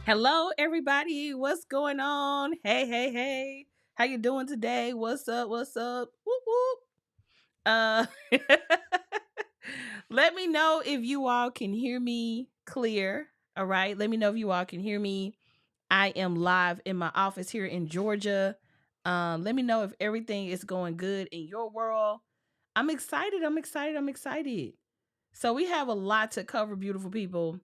Hello, everybody. What's going on? Hey, hey, hey. How you doing today? What's up? What's up? Whoop whoop. Uh, let me know if you all can hear me clear. All right. Let me know if you all can hear me. I am live in my office here in Georgia. Let me know if everything is going good in your world. I'm excited. I'm excited. I'm excited. So we have a lot to cover, beautiful people.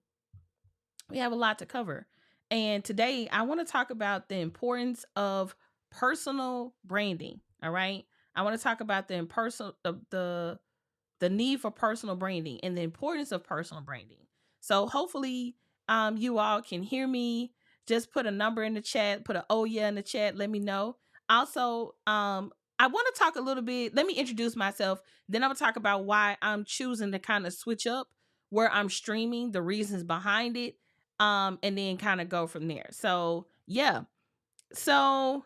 We have a lot to cover. And today I want to talk about the importance of personal branding. All right. I want to talk about the need for personal branding and the importance of personal branding. So hopefully you all can hear me. Just put a number in the chat, put a oh yeah in the chat, let me know. Also, I want to talk a little bit. Let me introduce myself. Then I'm gonna talk about why I'm choosing to kind of switch up where I'm streaming, the reasons behind it, and then kind of go from there. So yeah. So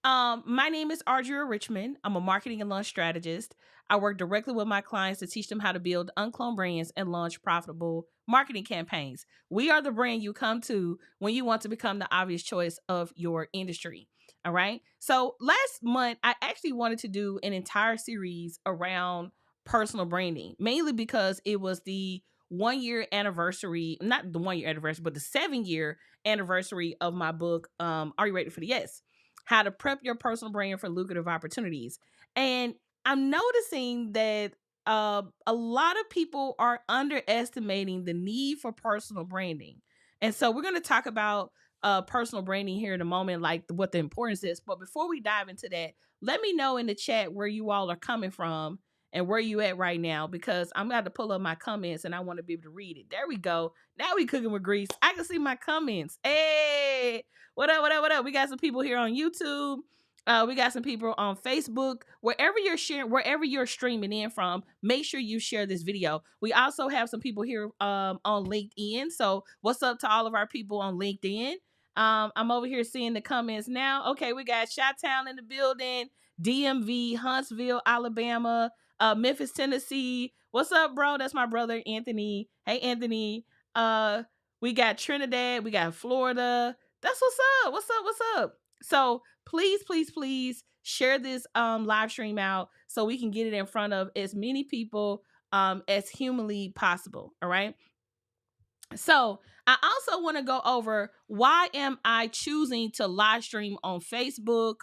my name is Audria Richmond. I'm a marketing and launch strategist. I work directly with my clients to teach them how to build uncloned brands and launch profitable marketing campaigns. We are the brand you come to when you want to become the obvious choice of your industry. All right. So last month, I actually wanted to do an entire series around personal branding, mainly because it was the 1 year anniversary, not the 1 year anniversary, but the 7 year anniversary of my book, Are You Ready for the Yes? How to Prep Your Personal Brand for Lucrative Opportunities. And I'm noticing that a lot of people are underestimating the need for personal branding. And so we're going to talk about personal branding here in a moment, like what the importance is. But before we dive into that, let me know in the chat where you all are coming from and where you at right now, because I'm about to pull up my comments and I want to be able to read it. There we go. Now we cooking with grease. I can see my comments. Hey, what up, what up, what up? We got some people here on YouTube. We got some people on Facebook. Wherever you're sharing, wherever you're streaming in from, make sure you share this video. We also have some people here on LinkedIn. So what's up to all of our people on LinkedIn? I'm over here seeing the comments now. Okay, we got Chi-Town in the building, DMV, Huntsville, Alabama, Memphis, Tennessee. What's up, bro? That's my brother, Anthony. Hey, Anthony. We got Trinidad. We got Florida. That's what's up. What's up? What's up? So please, please, please share this live stream out so we can get it in front of as many people as humanly possible. All right. So I also want to go over, why am I choosing to live stream on Facebook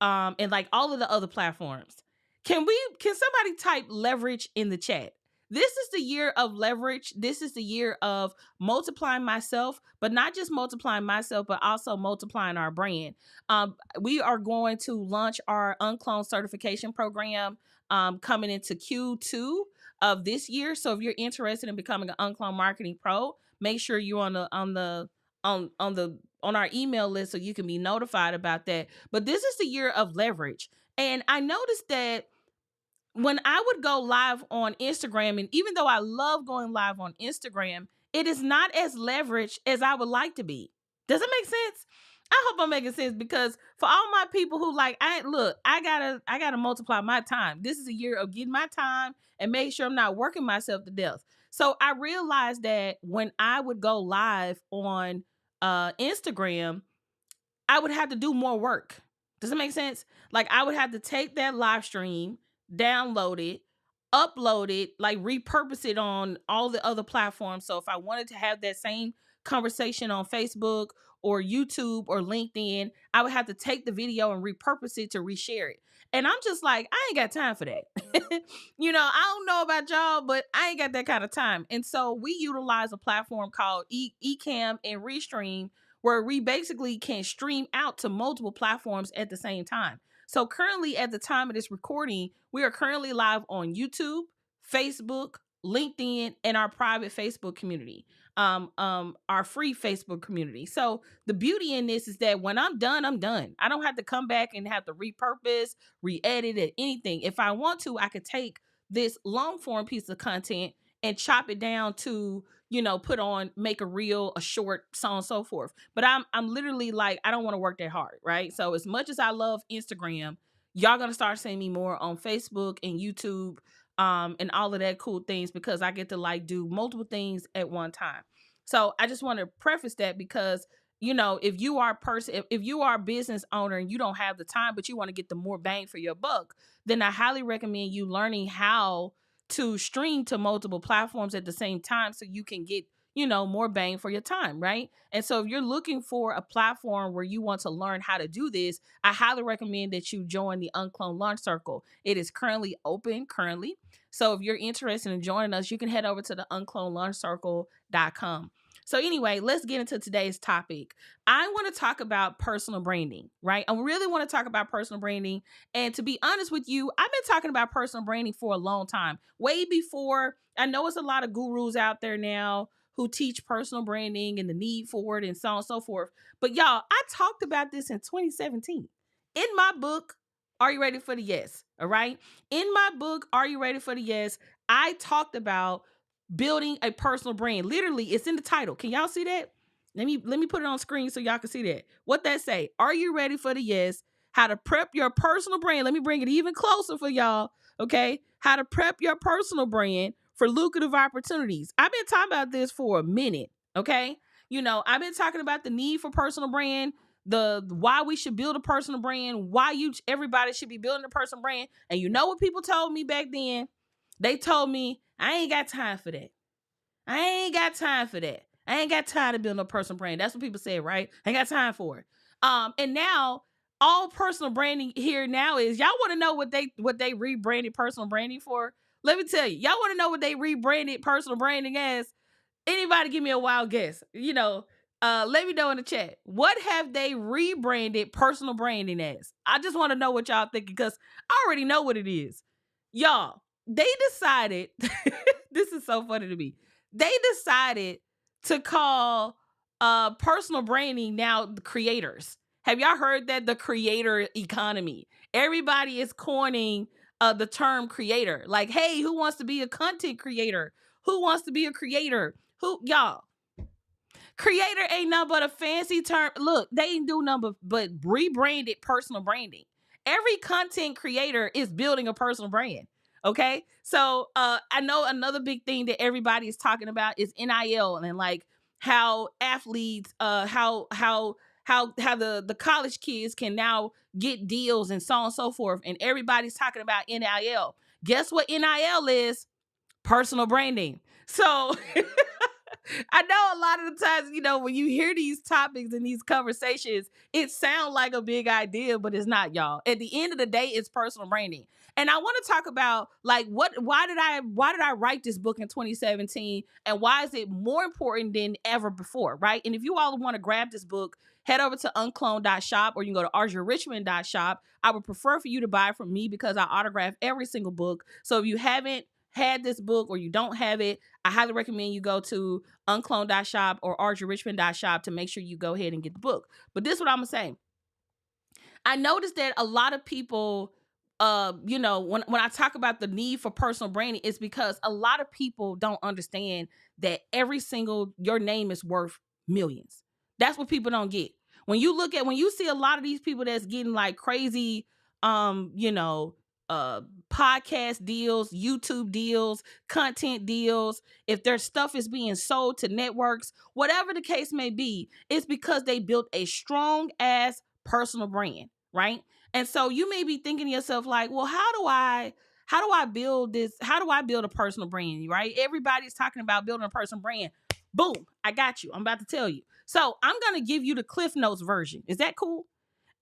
and like all of the other platforms? Can somebody type leverage in the chat? this is the year of leverage. This is the year of multiplying myself, but not just multiplying myself, but also multiplying our brand. We are going to launch our UnCloned certification program coming into Q2 of this year. So if you're interested in becoming an UnCloned marketing pro, make sure you're on our email list so you can be notified about that. But this is the year of leverage. And I noticed that when I would go live on Instagram, and even though I love going live on Instagram, it is not as leveraged as I would like to be. Does it make sense? I hope I'm making sense, because for all my people who like, I gotta multiply my time. This is a year of getting my time and make sure I'm not working myself to death. So I realized that when I would go live on Instagram, I would have to do more work. Does it make sense? Like, I would have to take that live stream, download it, upload it, like repurpose it on all the other platforms. So if I wanted to have that same conversation on Facebook or YouTube or LinkedIn, I would have to take the video and repurpose it to reshare it. And I'm just like, I ain't got time for that. I don't know about y'all, but I ain't got that kind of time. And so we utilize a platform called Ecamm and Restream, where we basically can stream out to multiple platforms at the same time. So currently, at the time of this recording, we are currently live on YouTube, Facebook, LinkedIn, and our private Facebook community, our free Facebook community. So the beauty in this is that when I'm done, I'm done. I don't have to come back and have to repurpose, re-edit it, anything. If I want to, I could take this long form piece of content and chop it down to, make a reel, a short, so on and so forth. But I'm literally like, I don't want to work that hard, right? So as much as I love Instagram, y'all gonna start seeing me more on Facebook and YouTube, and all of that cool things, because I get to like do multiple things at one time. So I just want to preface that, because if you are if you are a business owner and you don't have the time, but you want to get the more bang for your buck, then I highly recommend you learning how to stream to multiple platforms at the same time, so you can get more bang for your time, right? And so if you're looking for a platform where you want to learn how to do this, I highly recommend that you join the UnCloned Launch Circle. It is currently open so if you're interested in joining us, you can head over to the unclonedlaunchcircle.com. So anyway, let's get into today's topic. I want to talk about personal branding, right? I really want to talk about personal branding. And to be honest with you, I've been talking about personal branding for a long time, way before. I know it's a lot of gurus out there now who teach personal branding and the need for it and so on and so forth. But y'all, I talked about this in 2017 in my book, Are You Ready for the Yes? All right. In my book, Are You Ready for the Yes? I talked about building a personal brand. Literally, it's in the title. Can y'all see that? Let me put it on screen so y'all can see that. What that say? Are you ready for the yes? How to prep your personal brand. Let me bring it even closer for y'all. Okay. How to prep your personal brand for lucrative opportunities. I've been talking about this for a minute. Okay. I've been talking about the need for personal brand, the why we should build a personal brand, why everybody should be building a personal brand. And you know what people told me back then? They told me, I ain't got time for that. I ain't got time for that. I ain't got time to build no personal brand. That's what people say, right? I ain't got time for it. And now all personal branding here now is, y'all want to know what they rebranded personal branding for? Let me tell you, y'all want to know what they rebranded personal branding as? Anybody give me a wild guess? Let me know in the chat. What have they rebranded personal branding as? I just want to know what y'all thinking, because I already know what it is. Y'all, they decided, this is so funny to me. They decided to call personal branding now the creators. Have y'all heard that? The creator economy. Everybody is coining the term creator. Like, hey, who wants to be a content creator? Who wants to be a creator? Y'all, creator ain't nothing but a fancy term. Look, they ain't do nothing but rebranded personal branding. Every content creator is building a personal brand. Okay. So I know another big thing that everybody is talking about is NIL, and like how athletes, how the college kids can now get deals and so on and so forth. And everybody's talking about NIL. Guess what NIL is? Personal branding. So I know a lot of the times, when you hear these topics and these conversations, it sounds like a big idea, but it's not, y'all. At the end of the day, it's personal branding. And I want to talk about like why did I write this book in 2017, and why is it more important than ever before, right? And if you all want to grab this book, head over to uncloned.shop, or you can go to audriarichmond.shop. I would prefer for you to buy from me because I autograph every single book. So if you haven't had this book or you don't have it, I highly recommend you go to uncloned.shop or audriarichmond.shop to make sure you go ahead and get the book. But this is what I'm gonna say. I noticed that a lot of people, when I talk about the need for personal branding, it's because a lot of people don't understand that your name is worth millions. That's what people don't get. When you see a lot of these people that's getting like crazy, um, you know, podcast deals, YouTube deals, content deals, if their stuff is being sold to networks, whatever the case may be, it's because they built a strong ass personal brand, right? And so you may be thinking to yourself like, well, how do I build this? How do I build a personal brand, right? Everybody's talking about building a personal brand. Boom, I got you. I'm about to tell you. So I'm going to give you the Cliff Notes version. Is that cool?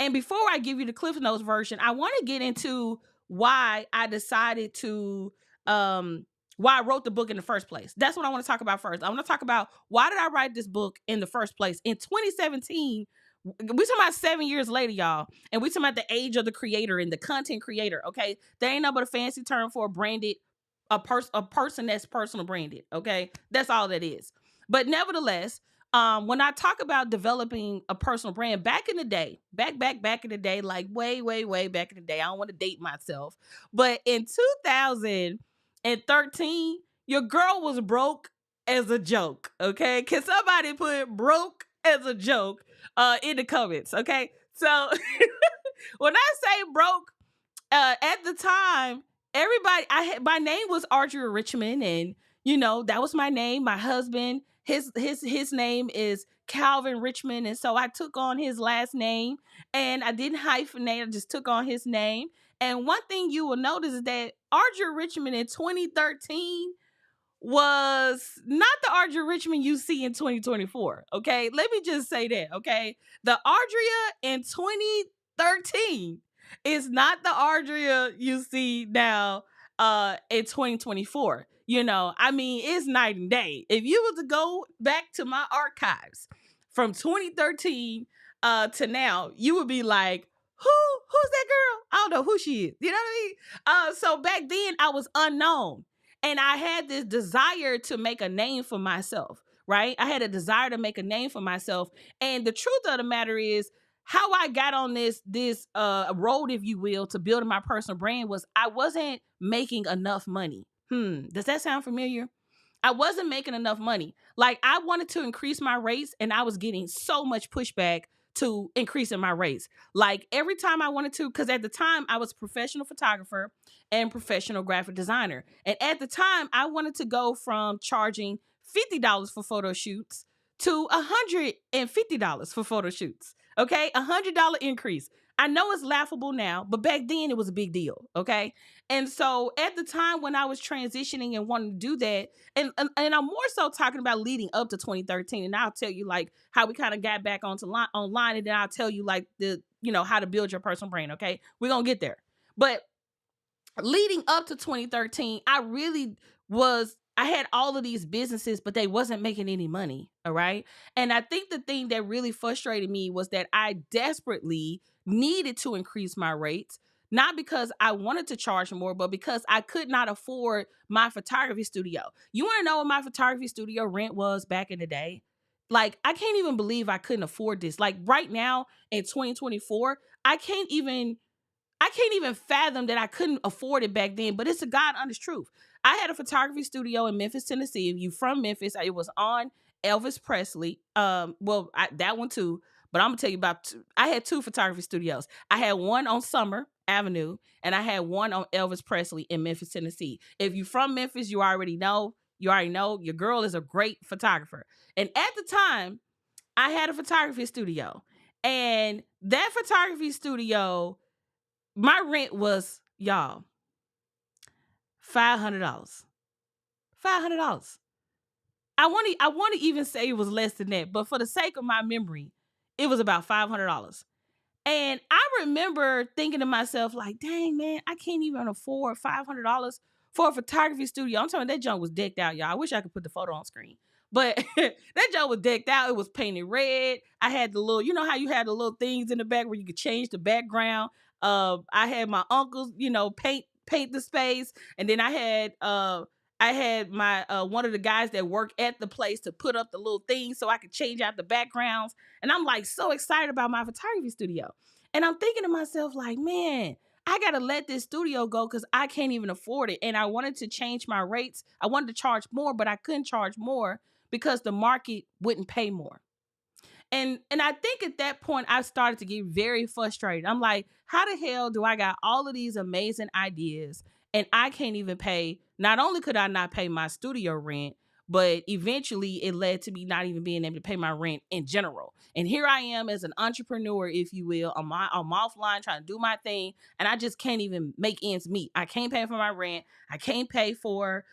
And before I give you the Cliff Notes version, I want to get into why I decided to why I wrote the book in the first place. That's what I want to talk about first. I want to talk about why did I write this book in the first place in 2017. We talking about 7 years later, y'all, and we talking about the age of the creator and the content creator. Okay, there ain't no but a fancy term for a person that's personal branded. Okay, that's all that is. But nevertheless, when I talk about developing a personal brand, back in the day, back in the day, like way back in the day, I don't want to date myself, but in 2013, your girl was broke as a joke. Okay, can somebody put broke as a joke in the comments? Okay, so when I say broke, at the time, my name was Audria Richmond, and that was my name. My husband, his name is Calvin Richmond, and so I took on his last name, and I didn't hyphenate. I just took on his name. And one thing you will notice is that Audria Richmond in 2013 was not the Audria Richmond you see in 2024. Okay, let me just say that. Okay, the Audria in 2013 is not the Audria you see now in 2024. I mean, it's night and day. If you were to go back to my archives from 2013 to now, you would be like, who's that girl? I don't know who she is. You know what I mean? So back then I was unknown. And I had this desire to make a name for myself, right? I had a desire to make a name for myself. And the truth of the matter is, how I got on this road, if you will, to building my personal brand was I wasn't making enough money. Does that sound familiar? I wasn't making enough money. Like, I wanted to increase my rates, and I was getting so much pushback to increasing my rates. Like, every time I wanted to, because at the time I was a professional photographer and professional graphic designer. And at the time I wanted to go from charging $50 for photo shoots to $150 for photo shoots. Okay, $100 increase. I know it's laughable now, but back then it was a big deal. Okay. And so at the time when I was transitioning and wanting to do that, and I'm more so talking about leading up to 2013, and I'll tell you like how we kind of got back online, and then I'll tell you like how to build your personal brand. Okay, we're gonna get there. But leading up to 2013, I had all of these businesses, but they wasn't making any money. All right. And I think the thing that really frustrated me was that I desperately needed to increase my rates, not because I wanted to charge more, but because I could not afford my photography studio. You want to know what my photography studio rent was back in the day? Like, I can't even believe I couldn't afford this. Like, right now in 2024, I can't even fathom that I couldn't afford it back then, but it's a God honest truth. I had a photography studio in Memphis, Tennessee. If you from Memphis, it was on Elvis Presley. That one too. But I'm gonna tell you about I had two photography studios. I had one on Summer Avenue, and I had one on Elvis Presley in Memphis, Tennessee. If you from Memphis, you already know your girl is a great photographer. And at the time, I had a photography studio, and that photography studio, my rent was, y'all, $500. $500. I want to even say it was less than that, but for the sake of my memory, it was about $500. And I remember thinking to myself, like, dang, man, I can't even afford $500 for a photography studio. I'm telling you, that junk was decked out, y'all. I wish I could put the photo on screen. But that junk was decked out. It was painted red. I had the little, you know how you had the little things in the back where you could change the background. I had my uncles, paint the space. And then I had my one of the guys that work at the place to put up the little things so I could change out the backgrounds. And I'm like so excited about my photography studio. And I'm thinking to myself, like, man, I gotta let this studio go because I can't even afford it. And I wanted to change my rates. I wanted to charge more, but I couldn't charge more because the market wouldn't pay more. And I think at that point I started to get very frustrated. I'm like, how the hell do I got all of these amazing ideas and I can't even pay? Not only could I not pay my studio rent, but eventually it led to me not even being able to pay my rent in general. And here I am as an entrepreneur, if you will. I'm offline trying to do my thing, and I just can't even make ends meet. I can't pay for my rent. I can't pay for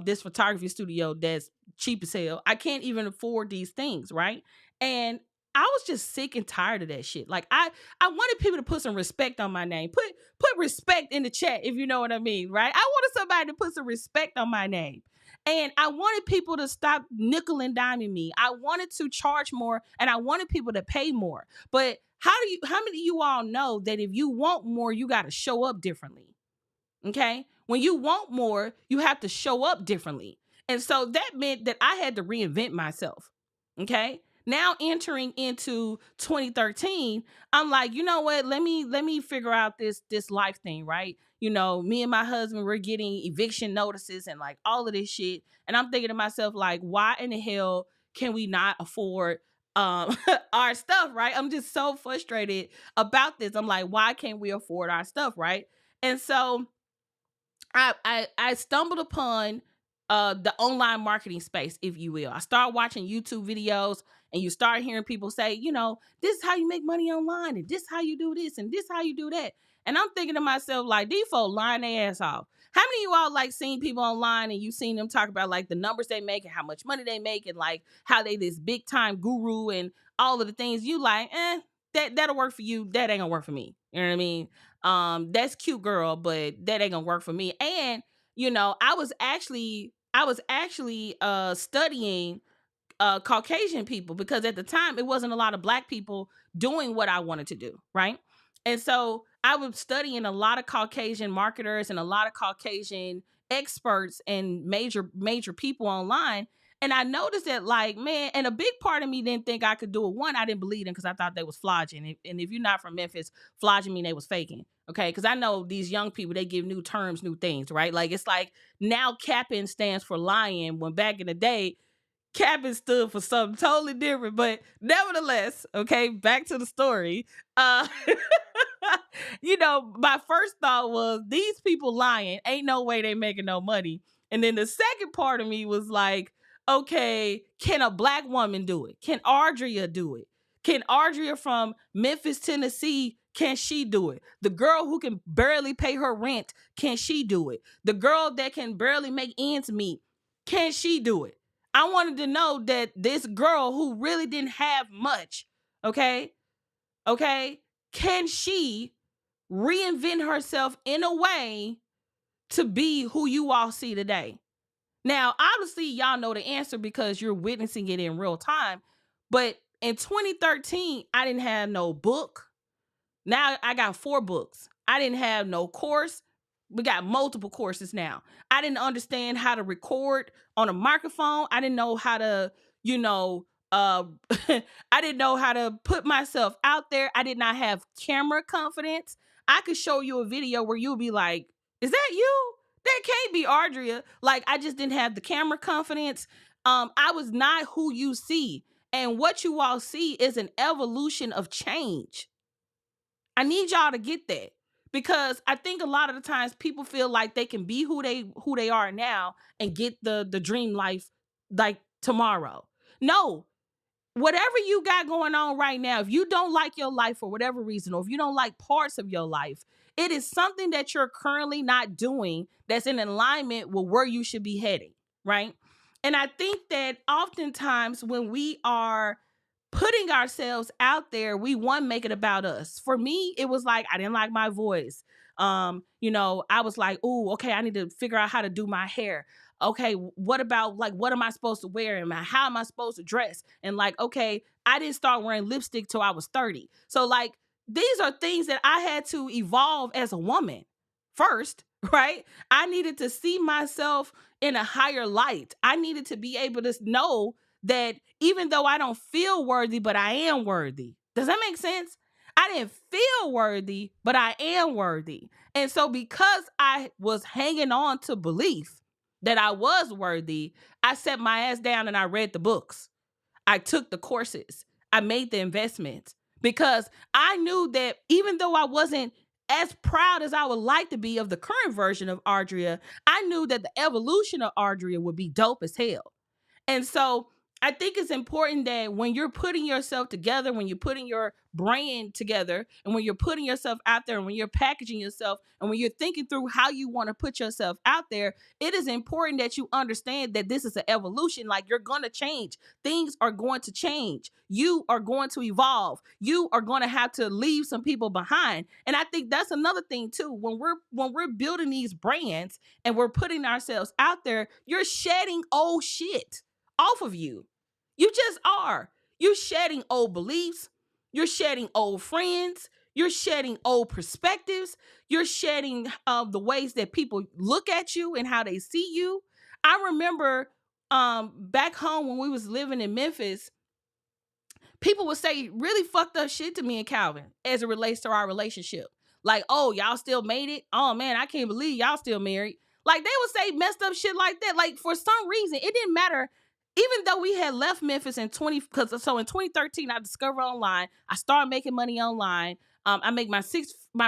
this photography studio that's cheap as hell. I can't even afford these things, right? And I was just sick and tired of that shit. Like I wanted people to put some respect on my name. Put respect in the chat if you know what I mean, right? I wanted somebody to put some respect on my name. And I wanted people to stop nickel and diming me. I wanted to charge more and I wanted people to pay more. But how many of you all know that if you want more, you got to show up differently? Okay. When you want more, you have to show up differently. And so that meant that I had to reinvent myself. Okay. Now entering into 2013, I'm like, you know what? Let me figure out this life thing, right? Me and my husband were getting eviction notices and like all of this shit. And I'm thinking to myself, like, why in the hell can we not afford our stuff, right? I'm just so frustrated about this. I'm like, why can't we afford our stuff, right? And so I stumbled upon the online marketing space, if you will. I started watching YouTube videos and you start hearing people say, this is how you make money online and this how you do this and this how you do that. And I'm thinking to myself, like, these folks lying their ass off. How many of you all like seen people online and you seen them talk about like the numbers they make and how much money they make and like how they this big time guru and all of the things you like, that'll work for you. That ain't gonna work for me. You know what I mean? That's cute, girl, but that ain't gonna work for me. And I was actually studying Caucasian people because at the time it wasn't a lot of black people doing what I wanted to do, right? And so I was studying a lot of Caucasian marketers and a lot of Caucasian experts and major people online. And I noticed that, like, man, and a big part of me didn't think I could do it. One, I didn't believe them because I thought they was flogging. And if you're not from Memphis, flogging mean they was faking. Okay, because I know these young people, they give new terms, new things, right? Like it's like now capping stands for lying when back in the day, Cabin stood for something totally different, but nevertheless, okay, back to the story. Uh, my first thought was these people lying. Ain't no way they making no money. And then the second part of me was like, okay, can a black woman do it? Can Audria do it? Can Audria from Memphis, Tennessee, can she do it? The girl who can barely pay her rent, can she do it? The girl that can barely make ends meet, can she do it? I wanted to know that this girl who really didn't have much, okay, can she reinvent herself in a way to be who you all see today? Now, obviously, y'all know the answer because you're witnessing it in real time. But in 2013, I didn't have no book. Now I got 4 books. I didn't have no course. We got multiple courses now. I didn't understand how to record on a microphone. I didn't know how to, I didn't know how to put myself out there. I did not have camera confidence. I could show you a video where you'll be like, is that you? That can't be Audria. Like, I just didn't have the camera confidence. I was not who you see. And what you all see is an evolution of change. I need y'all to get that because I think a lot of the times people feel like they can be who they are now and get the dream life like tomorrow. No, whatever you got going on right now, if you don't like your life for whatever reason, or if you don't like parts of your life, it is something that you're currently not doing that's in alignment with where you should be heading, right? And I think that oftentimes when we are putting ourselves out there, we make it about us. For me, it was like I didn't like my voice. I was like, "Ooh, okay, I need to figure out how to do my hair. Okay, what about like what am I supposed to wear and how am I supposed to dress?" And like, okay, I didn't start wearing lipstick till I was 30. So like these are things that I had to evolve as a woman first, right? I needed to see myself in a higher light. I needed to be able to know that even though I don't feel worthy, but I am worthy. Does that make sense? I didn't feel worthy, but I am worthy. And so because I was hanging on to belief that I was worthy, I set my ass down and I read the books. I took the courses. I made the investments because I knew that even though I wasn't as proud as I would like to be of the current version of Audria, I knew that the evolution of Audria would be dope as hell. And so I think it's important that when you're putting yourself together, when you're putting your brand together, and when you're putting yourself out there, and when you're packaging yourself, and when you're thinking through how you want to put yourself out there, it is important that you understand that this is an evolution. Like you're going to change. Things are going to change. You are going to evolve. You are going to have to leave some people behind. And I think that's another thing too. When we're building these brands and we're putting ourselves out there, you're shedding old shit off of you. You just are. You're shedding old beliefs. You're shedding old friends. You're shedding old perspectives. You're shedding the ways that people look at you and how they see you. I remember back home when we was living in Memphis, people would say really fucked up shit to me and Calvin as it relates to our relationship. Like, oh, y'all still made it? Oh man, I can't believe y'all still married. Like they would say messed up shit like that. Like for some reason, it didn't matter. Even though we had left Memphis in 2013, I discovered online. I started making money online. I make my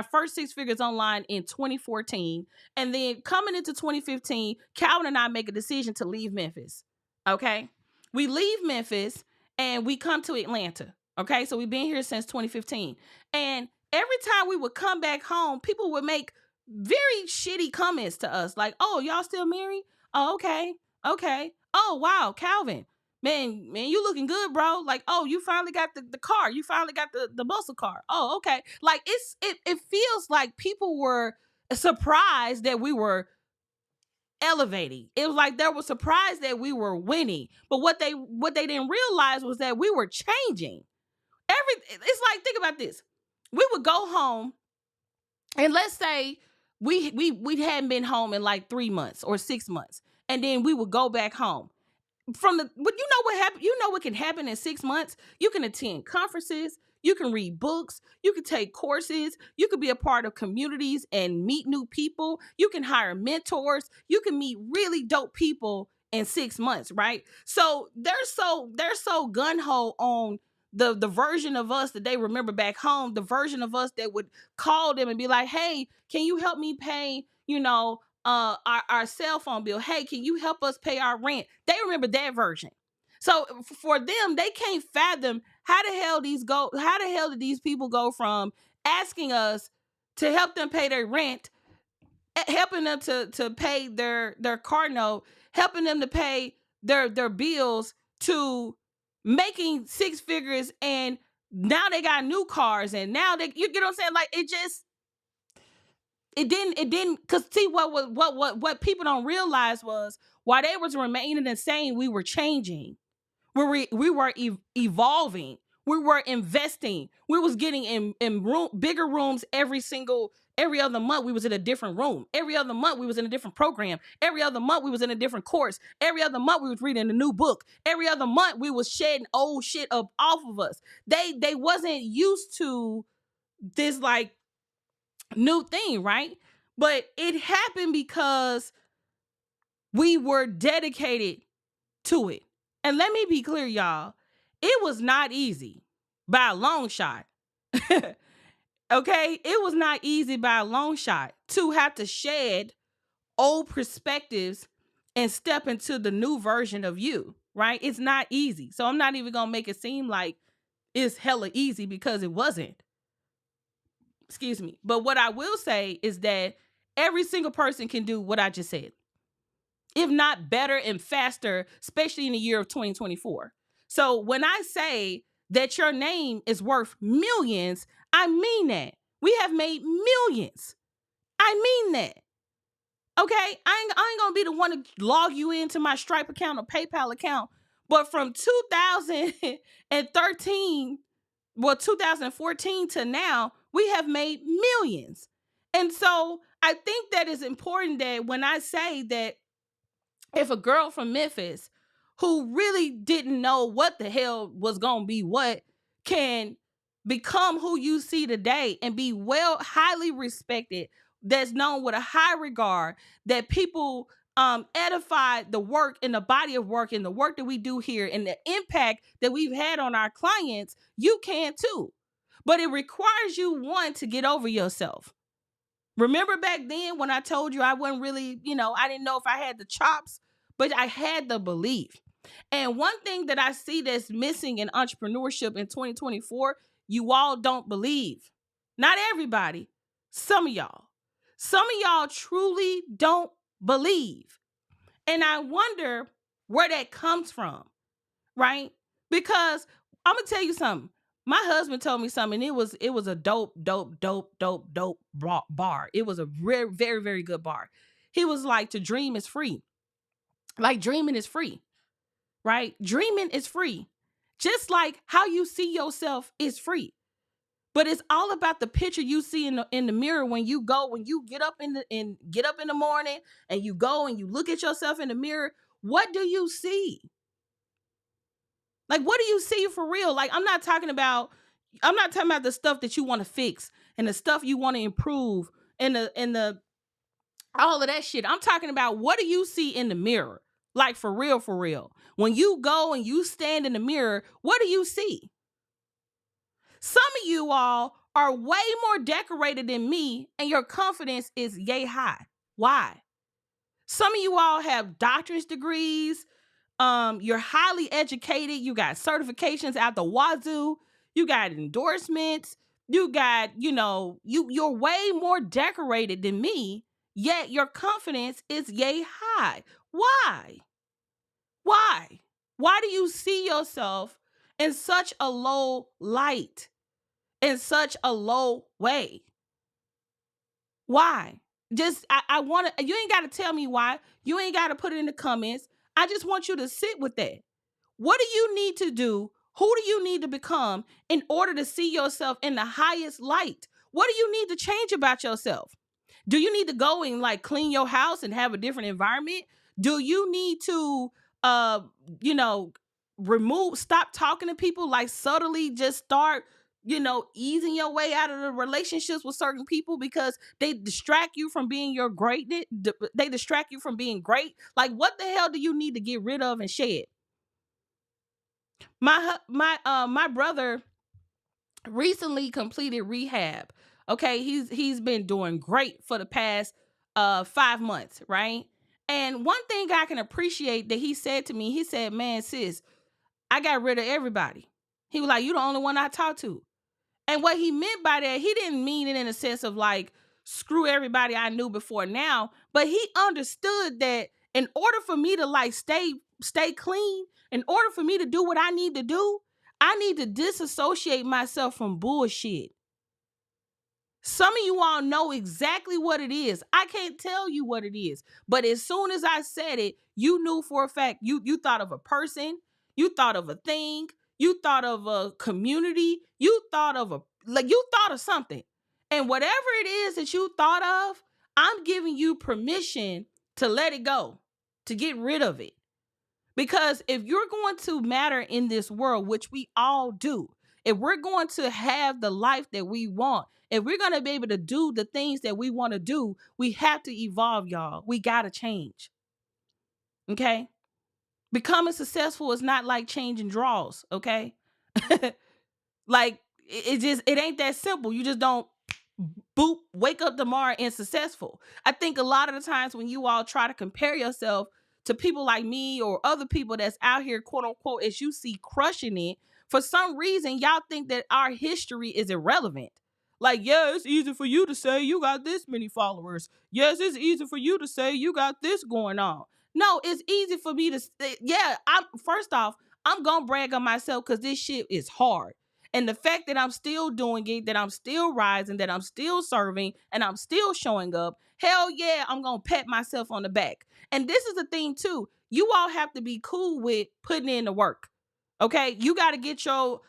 first six figures online in 2014. And then coming into 2015, Calvin and I make a decision to leave Memphis. Okay. We leave Memphis and we come to Atlanta. Okay. So we've been here since 2015. And every time we would come back home, people would make very shitty comments to us. Like, oh, y'all still married? Oh, okay. Okay. Oh, wow, Calvin. Man, you looking good, bro. Like, oh, you finally got the car. You finally got the muscle car. Oh, okay. Like it feels like people were surprised that we were elevating. It was like they were surprised that we were winning. But what they didn't realize was that we were changing. It's like, think about this. We would go home and let's say we hadn't been home in like 3 months or 6 months. And then we would go back home. But you know what happened? You know what can happen in 6 months? You can attend conferences, you can read books, you can take courses, you can be a part of communities and meet new people, you can hire mentors, you can meet really dope people in 6 months, right? So they're so gun-ho on the version of us that they remember back home, the version of us that would call them and be like, hey, can you help me pay, our cell phone bill? Hey, can you help us pay our rent? They remember that version. So for them, they can't fathom how the hell did these people go from asking us to help them pay their rent, helping them to pay their car note, helping them to pay their bills, to making six figures, and now they got new cars, and now you get what I'm saying? Like it didn't, because see what people don't realize was while they was remaining the same, we were changing. We were evolving. We were investing. We was getting in bigger rooms every other month. We was in a different room. Every other month we was in a different program. Every other month we was in a different course. Every other month we was reading a new book. Every other month we was shedding old shit up off of us. They wasn't used to this like new thing, right? But it happened because we were dedicated to it. And let me be clear, y'all, it was not easy by a long shot. Okay? It was not easy by a long shot to have to shed old perspectives and step into the new version of you, right? It's not easy. So I'm not even going to make it seem like it's hella easy, because it wasn't. Excuse me. But what I will say is that every single person can do what I just said, if not better and faster, especially in the year of 2024. So when I say that your name is worth millions, I mean that. We have made millions. I mean that. Okay? I ain't gonna be the one to log you into my Stripe account or PayPal account. But from 2013, 2014 to now, we have made millions. And so I think that is important that when I say that if a girl from Memphis who really didn't know what the hell was going to be what can become who you see today and be highly respected, that's known with a high regard, that people edify the work and the body of work and the work that we do here and the impact that we've had on our clients, you can too. But it requires you, one, to get over yourself. Remember back then when I told you I wasn't really, I didn't know if I had the chops, but I had the belief. And one thing that I see that's missing in entrepreneurship in 2024, you all don't believe. Not everybody. Some of y'all. Some of y'all truly don't believe. And I wonder where that comes from, right? Because I'm going to tell you something. My husband told me something, and it was a dope bar. It was a very, very, very good bar. He was like, to dream is free. Like, dreaming is free, right? Dreaming is free. Just like how you see yourself is free. But it's all about the picture you see in the mirror when you get up in the morning and you go and you look at yourself in the mirror. What do you see? Like, what do you see for real? Like, I'm not talking about the stuff that you want to fix and the stuff you want to improve and the all of that shit. I'm talking about, what do you see in the mirror? Like, for real, for real. When you go and you stand in the mirror, what do you see? Some of you all are way more decorated than me, and your confidence is yay high. Why? Some of you all have doctorate degrees. You're highly educated. You got certifications out the wazoo. You got endorsements. You got, you're way more decorated than me, yet your confidence is yay high. Why? Why? Why do you see yourself in such a low light, in such a low way? Why? Just, I want to, you ain't got to tell me why. You ain't got to put it in the comments. I just want you to sit with that. What do you need to do? Who do you need to become in order to see yourself in the highest light? What do you need to change about yourself? Do you need to go and like clean your house and have a different environment? Do you need to, stop talking to people, like subtly just start, easing your way out of the relationships with certain people because they distract you from being your greatness. They distract you from being great. Like, what the hell do you need to get rid of and shed? My brother recently completed rehab. Okay, he's been doing great for the past 5 months, right? And one thing I can appreciate that he said to me, he said, "Man, sis, I got rid of everybody." He was like, "You the only one I talk to." And what he meant by that, he didn't mean it in a sense of like, screw everybody I knew before now, but he understood that in order for me to like stay clean, in order for me to do what I need to do, I need to disassociate myself from bullshit. Some of you all know exactly what it is. I can't tell you what it is, but as soon as I said it, you knew for a fact. You thought of a person, you thought of a thing, you thought of a community, you thought of something. And whatever it is that you thought of, I'm giving you permission to let it go, to get rid of it. Because if you're going to matter in this world, which we all do, if we're going to have the life that we want, if we're going to be able to do the things that we want to do, we have to evolve, y'all. We got to change. Okay? Becoming successful is not like changing draws, okay? Like, it ain't that simple. You just don't boop, wake up tomorrow and successful. I think a lot of the times when you all try to compare yourself to people like me or other people that's out here, quote unquote, as you see, crushing it, for some reason, y'all think that our history is irrelevant. Like, yeah, it's easy for you to say you got this many followers. Yes, it's easy for you to say you got this going on. No, it's easy for me to say, first off, I'm going to brag on myself because this shit is hard. And the fact that I'm still doing it, that I'm still rising, that I'm still serving, and I'm still showing up, hell yeah, I'm going to pat myself on the back. And this is the thing too. You all have to be cool with putting in the work. Okay, you got to get you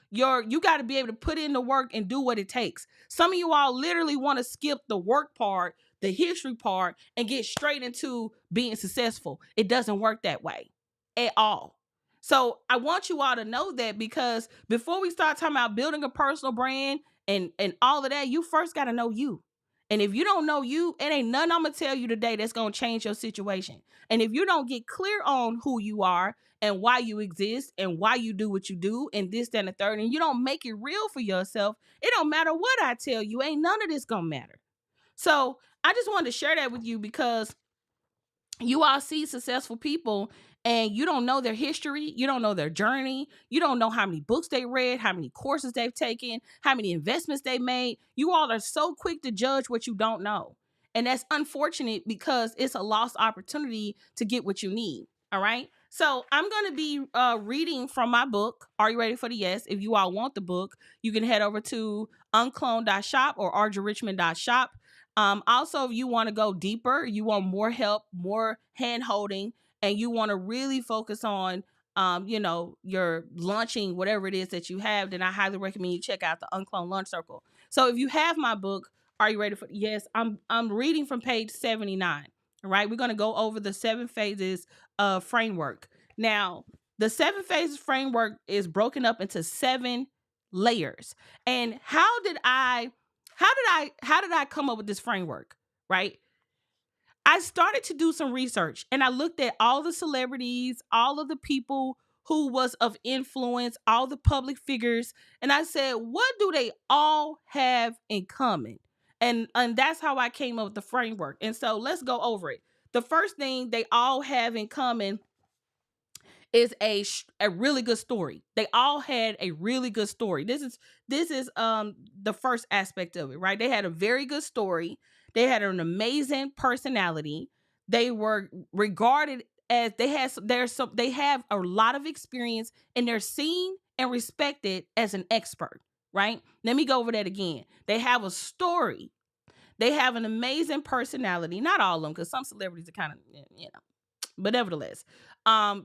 got to be able to put in the work and do what it takes. Some of you all literally want to skip the work part, the history part, and get straight into being successful. It doesn't work that way at all. So I want you all to know that, because before we start talking about building a personal brand and all of that, you first got to know you. And if you don't know you, it ain't nothing I'm gonna tell you today that's gonna change your situation. And if you don't get clear on who you are and why you exist and why you do what you do and this, that, and the third, and you don't make it real for yourself, it don't matter what I tell you, ain't none of this gonna matter. So I just wanted to share that with you, because you all see successful people and you don't know their history, you don't know their journey, you don't know how many books they read, how many courses they've taken, how many investments they made. You all are so quick to judge what you don't know. And that's unfortunate, because it's a lost opportunity to get what you need. All right. So I'm going to be reading from my book. Are you ready for the yes? If you all want the book, you can head over to uncloned.shop or audriarichmond.shop. Also, if you want to go deeper, you want more help, more hand holding, and you want to really focus on, your launching whatever it is that you have, then I highly recommend you check out the UnCloned Launch Circle. So if you have my book, are you ready for? Yes, I'm reading from page 79. All right, we're gonna go over the 7 phases framework. Now, the 7 phases framework is broken up into 7 layers. And how did I come up with this framework, right? I started to do some research and I looked at all the celebrities, all of the people who was of influence, all the public figures, and I said, what do they all have in common? And that's how I came up with the framework. And so let's go over it. The first thing they all have in common is a really good story. They all had a really good story. This is the first aspect of it, right? They had a very good story. They had an amazing personality. They were regarded as they have a lot of experience, and they're seen and respected as an expert, right? Let me go over that again. They have a story. They have an amazing personality. Not all of them, because some celebrities are kind of, but nevertheless,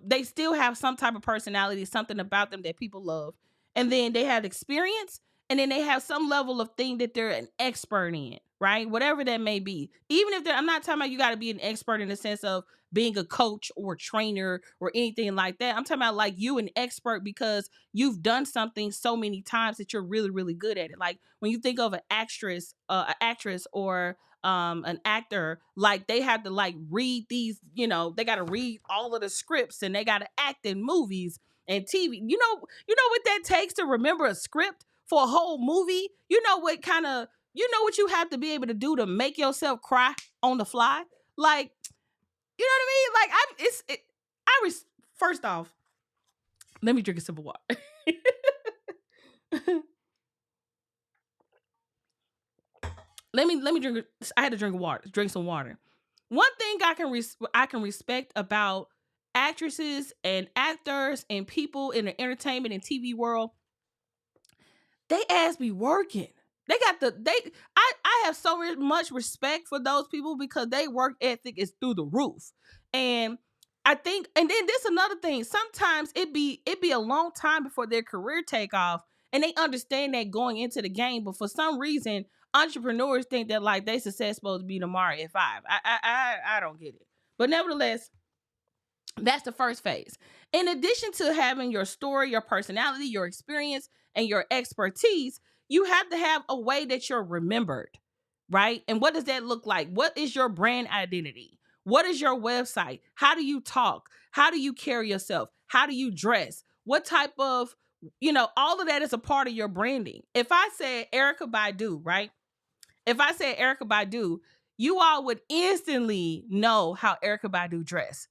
they still have some type of personality, something about them that people love. And then they have experience, and then they have some level of thing that they're an expert in, right? Whatever that may be. Even if I'm not talking about you got to be an expert in the sense of being a coach or trainer or anything like that. I'm talking about like you an expert because you've done something so many times that you're really, really good at it. Like when you think of an actress or an actor, like they have to like read these, they got to read all of the scripts, and they got to act in movies and TV. You know what that takes to remember a script for a whole movie? You know what you have to be able to do to make yourself cry on the fly? Like, you know what I mean? Like first off, let me drink a sip of water. let me drink. I had to drink some water. One thing I can respect about actresses and actors and people in the entertainment and TV world, they ass be working. I have so much respect for those people because they work ethic is through the roof. And I think, and then this another thing, sometimes it be a long time before their career take off, and they understand that going into the game, but for some reason entrepreneurs think that like they success supposed to be tomorrow at 5. I don't get it. But nevertheless, that's the first phase. In addition to having your story, your personality, your experience, and your expertise, you have to have a way that you're remembered, right? And what does that look like? What is your brand identity? What is your website? How do you talk? How do you carry yourself? How do you dress? What type of, all of that is a part of your branding. If I said Erykah Badu, right? If I said Erykah Badu, you all would instantly know how Erykah Badu dressed.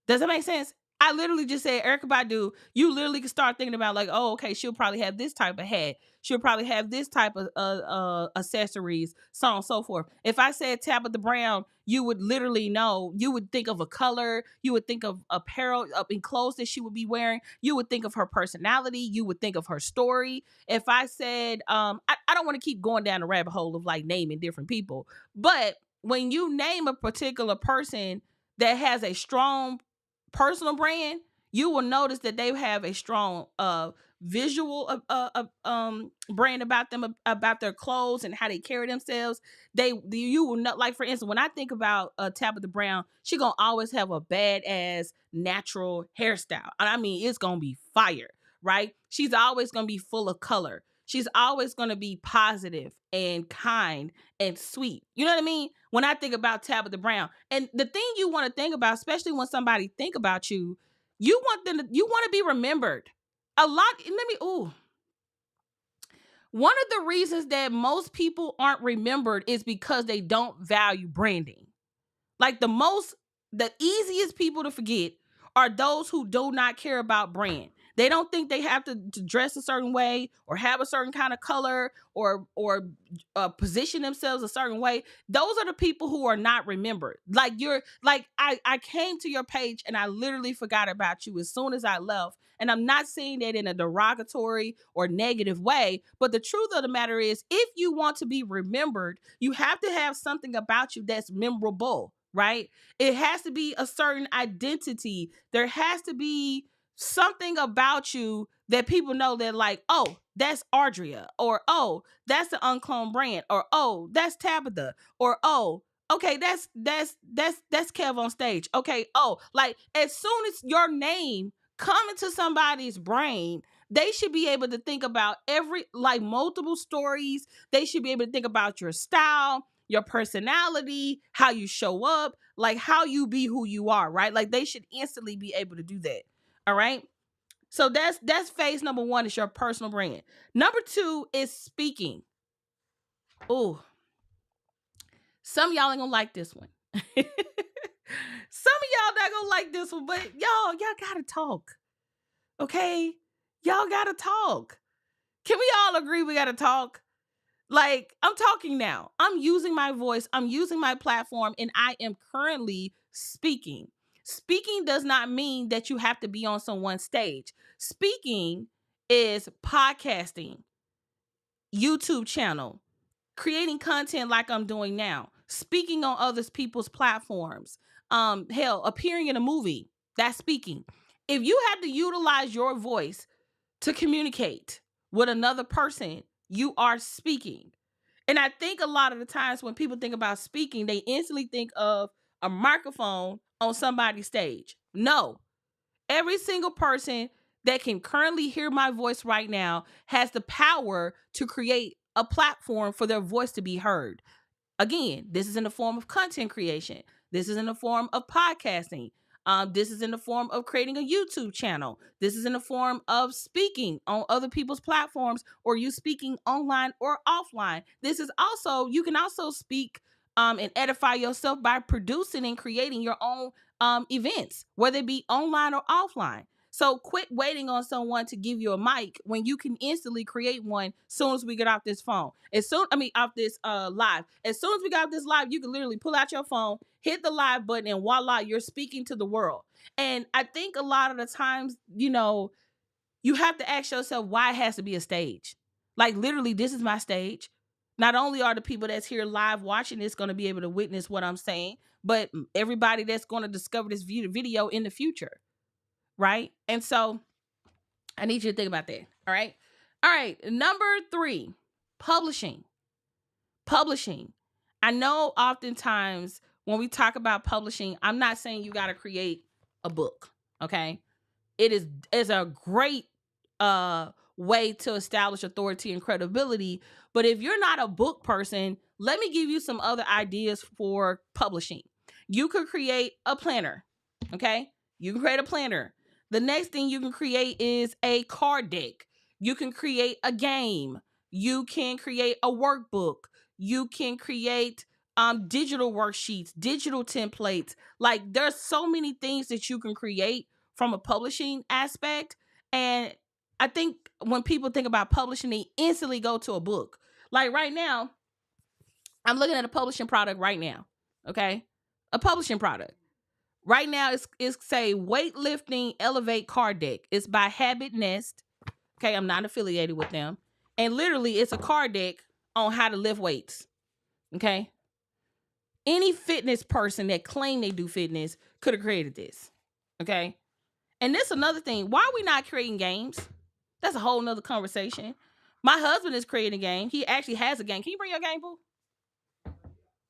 Does that make sense? I literally just said Erykah Badu. You literally can start thinking about like, oh, okay, she'll probably have this type of hat. She'll probably have this type of accessories, so on and so forth. If I said Tabitha Brown, you would literally know. You would think of a color. You would think of apparel, in clothes that she would be wearing. You would think of her personality. You would think of her story. If I said, I don't want to keep going down the rabbit hole of like naming different people, but when you name a particular person that has a strong personal brand, you will notice that they have a strong visual brand about them, about their clothes and how they carry themselves. You will not, like, for instance, when I think about Tabitha Brown, she gonna always have a badass natural hairstyle. I mean, it's gonna be fire, right? She's always gonna be full of color. She's always going to be positive and kind and sweet. You know what I mean? When I think about Tabitha Brown, and the thing you want to think about, especially when somebody think about you, you want to be remembered. One of the reasons that most people aren't remembered is because they don't value branding. Like the easiest people to forget are those who do not care about brand. They don't think they have to dress a certain way or have a certain kind of color or position themselves a certain way. Those are the people who are not remembered. Like I came to your page and I literally forgot about you as soon as I left. And I'm not saying that in a derogatory or negative way, but the truth of the matter is, if you want to be remembered, you have to have something about you that's memorable, right? It has to be a certain identity. There has to be something about you that people know that, like, oh, that's Audria, or oh, that's the UnCloned brand, or oh, that's Tabitha, or oh, okay, that's Kev on stage. Okay, oh, like as soon as your name come into somebody's brain, they should be able to think about multiple stories. They should be able to think about your style, your personality, how you show up, like how you be who you are, right? Like they should instantly be able to do that. All right. So that's phase number one, is your personal brand. Number two is speaking. Oh, some of y'all ain't gonna like this one. Some of y'all not gonna like this one, but y'all gotta talk. Okay? Y'all gotta talk. Can we all agree we gotta talk? Like, I'm talking now. I'm using my voice. I'm using my platform, and I am currently speaking. Speaking does not mean that you have to be on someone's stage. Speaking is podcasting, YouTube channel, creating content like I'm doing now, speaking on other people's platforms, hell, appearing in a movie. That's speaking. If you have to utilize your voice to communicate with another person, you are speaking. And I think a lot of the times when people think about speaking, they instantly think of a microphone on somebody's stage. No. Every single person that can currently hear my voice right now has the power to create a platform for their voice to be heard. Again, this is in the form of content creation. This is in the form of podcasting. This is in the form of creating a YouTube channel. This is in the form of speaking on other people's platforms, or you speaking online or offline. This is also, you can also speak and edify yourself by producing and creating your own events, whether it be online or offline. So quit waiting on someone to give you a mic when you can instantly create one soon as we get off this phone. Off this live. As soon as we got off this live, you can literally pull out your phone, hit the live button, and voila, you're speaking to the world. And I think a lot of the times, you have to ask yourself why it has to be a stage. Like, literally, this is my stage. Not only are the people that's here live watching this going to be able to witness what I'm saying, but everybody that's going to discover this video in the future. Right? And so I need you to think about that. All right. All right. Number 3, publishing. Publishing. I know oftentimes when we talk about publishing, I'm not saying you got to create a book. Okay. It is a great way to establish authority and credibility. But if you're not a book person, let me give you some other ideas for publishing. You could create a planner. Okay. You can create a planner. The next thing you can create is a card deck. You can create a game. You can create a workbook. You can create digital worksheets, digital templates. Like, there's so many things that you can create from a publishing aspect. And I think when people think about publishing, they instantly go to a book. Like right now, I'm looking at a publishing product right now. Okay. A publishing product. Right now, it's say weightlifting elevate card deck. It's by Habit Nest. Okay, I'm not affiliated with them. And literally, it's a card deck on how to lift weights. Okay. Any fitness person that claim they do fitness could have created this. Okay. And this is another thing. Why are we not creating games? That's a whole nother conversation. My husband is creating a game. He actually has a game. Can you bring your game, boo?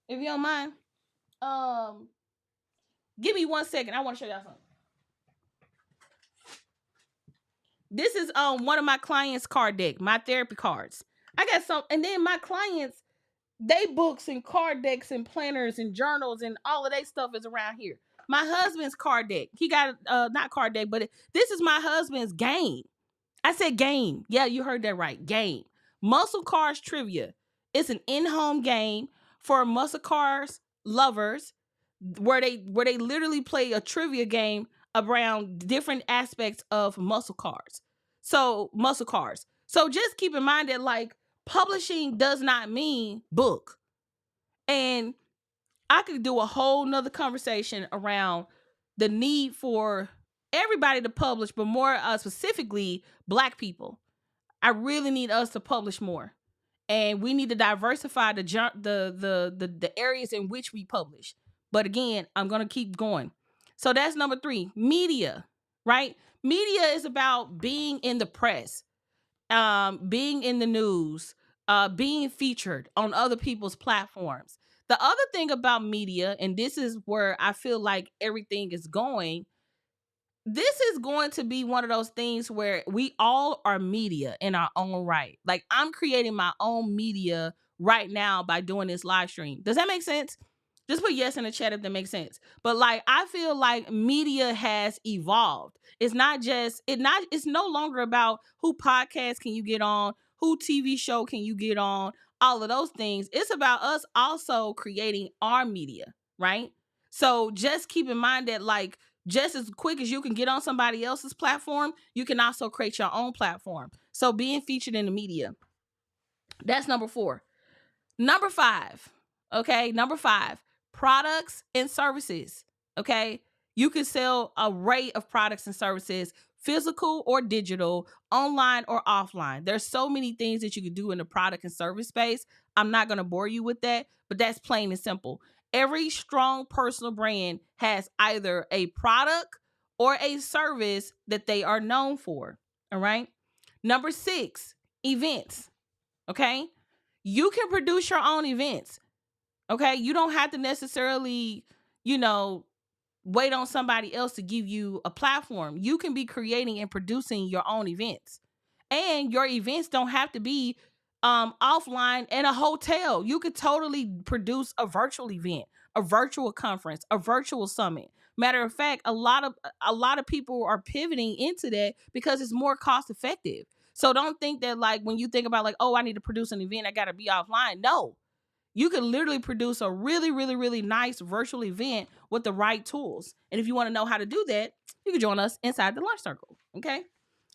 If you don't mind. Give me 1 second. I want to show y'all something. This is one of my clients' card deck, my therapy cards. I got some, and then my clients, they books and card decks and planners and journals and all of that stuff is around here. My husband's card deck. He got not card deck, but this is my husband's game. I said game. Yeah, you heard that right. Game. Muscle Cars Trivia. It's an in-home game for muscle cars lovers where they literally play a trivia game around different aspects of muscle cars. So muscle cars. So just keep in mind that like publishing does not mean book. And I could do a whole nother conversation around the need for everybody to publish, but more specifically Black people. I really need us to publish more, and we need to diversify the areas in which we publish. But again, I'm gonna keep going. So that's number 3, media. Right? Media is about being in the press, being in the news, being featured on other people's platforms. The other thing about media, and this is where I feel like everything is going, this is going to be one of those things where we all are media in our own right. Like I'm creating my own media right now by doing this live stream. Does that make sense? Just put yes in the chat if that makes sense. But like I feel like media has evolved. It's no longer about who podcast can you get on, who TV show can you get on, all of those things. It's about us also creating our media, right? So just keep in mind that like just as quick as you can get on somebody else's platform, you can also create your own platform. So being featured in the media. That's number 4. Number 5. Okay. Number 5, products and services. Okay. You can sell an array of products and services, physical or digital, online or offline. There's so many things that you can do in the product and service space. I'm not going to bore you with that, but that's plain and simple. Every strong personal brand has either a product or a service that they are known for. All right. Number 6, events. Okay. You can produce your own events. Okay. You don't have to necessarily, wait on somebody else to give you a platform. You can be creating and producing your own events. And your events don't have to be offline in a hotel. You could totally produce a virtual event, a virtual conference, a virtual summit. Matter of fact, a lot of people are pivoting into that because it's more cost effective. So don't think that like when you think about like, oh, I need to produce an event, I got to be offline. No, you can literally produce a really, really, really nice virtual event with the right tools. And if you want to know how to do that, you can join us inside the Launch Circle. Okay.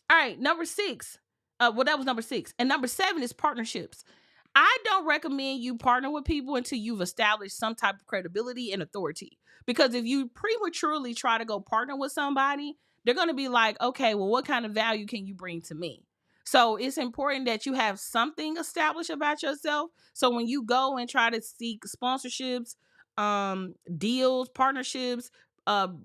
All right. Number 6. That was number 6. And number 7 is partnerships. I don't recommend you partner with people until you've established some type of credibility and authority. Because if you prematurely try to go partner with somebody, they're going to be like, okay, well, what kind of value can you bring to me? So it's important that you have something established about yourself. So when you go and try to seek sponsorships, deals, partnerships,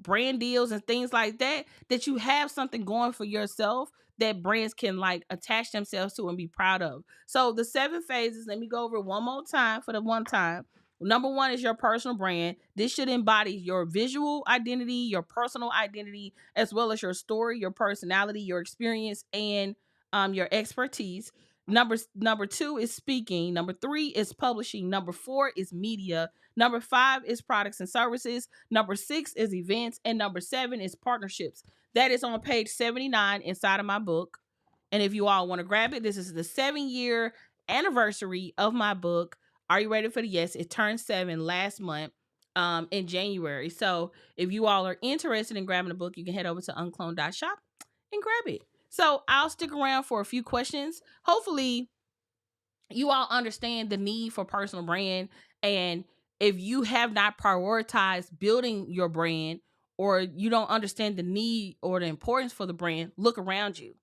brand deals and things like that, that you have something going for yourself that brands can like attach themselves to and be proud of. So the 7 phases, let me go over one more time for the one time. Number 1 is your personal brand. This should embody your visual identity, your personal identity, as well as your story, your personality, your experience, and your expertise. Number 2 is speaking. Number 3 is publishing. Number 4 is media. Number 5 is products and services. Number 6 is events. And number 7 is partnerships. That is on page 79 inside of my book. And if you all want to grab it, this is the 7-year anniversary of my book. Are you ready for the yes? It turned 7 last month. in January. So if you all are interested in grabbing the book, you can head over to uncloned.shop and grab it. So I'll stick around for a few questions. Hopefully you all understand the need for personal brand. And if you have not prioritized building your brand, or you don't understand the need or the importance for the brand, look around you.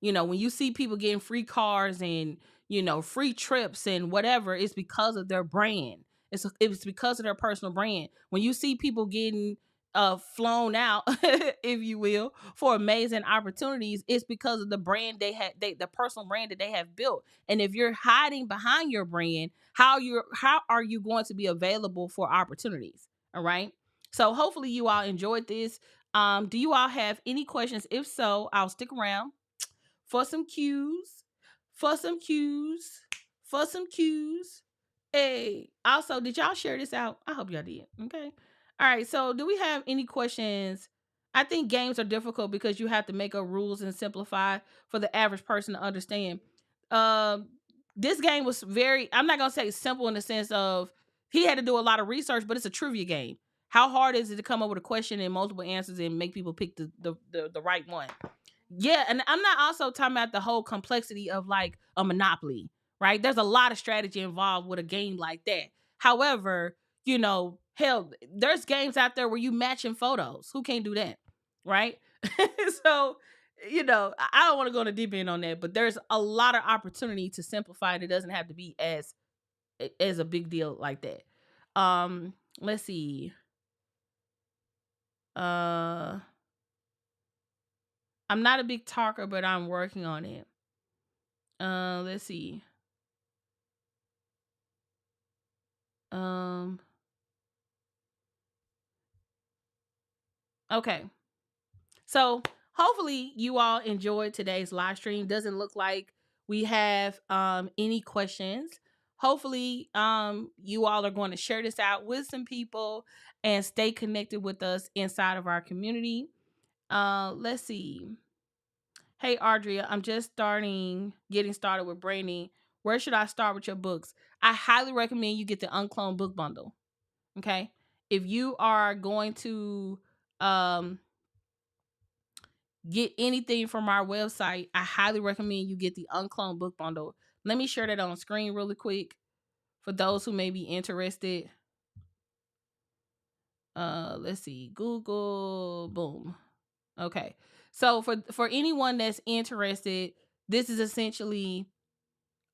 You know, when you see people getting free cars and, you know, free trips and whatever, it's because of their brand. It's because of their personal brand. When you see people getting flown out, if you will, for amazing opportunities, it's because of the brand the personal brand that they have built. And if you're hiding behind your brand, how are you going to be available for opportunities? All right. So hopefully you all enjoyed this. Do you all have any questions? If so, I'll stick around for some cues, for some cues, for some cues. Hey, also, did y'all share this out? I hope y'all did. Okay. All right. So, do we have any questions? I think games are difficult because you have to make up rules and simplify for the average person to understand. Um, this game was I'm not gonna say simple in the sense of he had to do a lot of research, but it's a trivia game. How hard is it to come up with a question and multiple answers and make people pick the right one? Yeah, and I'm not also talking about the whole complexity of like a Monopoly, right? There's a lot of strategy involved with a game like that. However, you know, hell, there's games out there where you matching photos. Who can't do that, right? So, you know, I don't want to go in the deep end on that, but there's a lot of opportunity to simplify, and it doesn't have to be as a big deal like that. Let's see. I'm not a big talker, but I'm working on it. Let's see. Okay. So hopefully you all enjoyed today's live stream. Doesn't look like we have any questions. Hopefully you all are going to share this out with some people and stay connected with us inside of our community. Let's see. Hey Audria, I'm just getting started with branding. Where should I start with your books? I highly recommend you get the UnCloned book bundle. Okay. If you are going to get anything from our website, I highly recommend you get the UnCloned book bundle. Let me share that on screen really quick for those who may be interested. Let's see. Google. Boom. Okay. So for anyone that's interested, this is essentially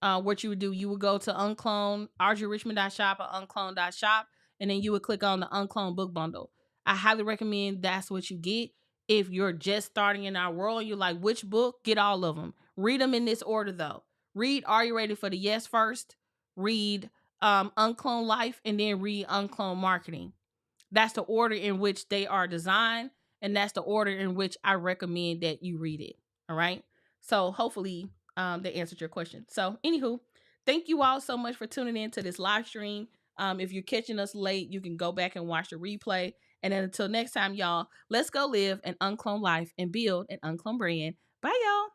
what you would do. You would go to UnCloned, AudriaRichmond.shop or UnCloned.shop, and then you would click on the UnCloned book bundle. I highly recommend that's what you get. If you're just starting in our world, you're like, which book? Get all of them. Read them in this order, though. Read Are You Ready for the Yes first. Read UnCloned Life, and then read UnCloned Marketing. That's the order in which they are designed, and that's the order in which I recommend that you read it. All right. So hopefully that answered your question. So anywho, thank you all so much for tuning in to this live stream. If you're catching us late, you can go back and watch the replay. And then until next time, y'all, let's go live an uncloned life and build an uncloned brand. Bye, y'all.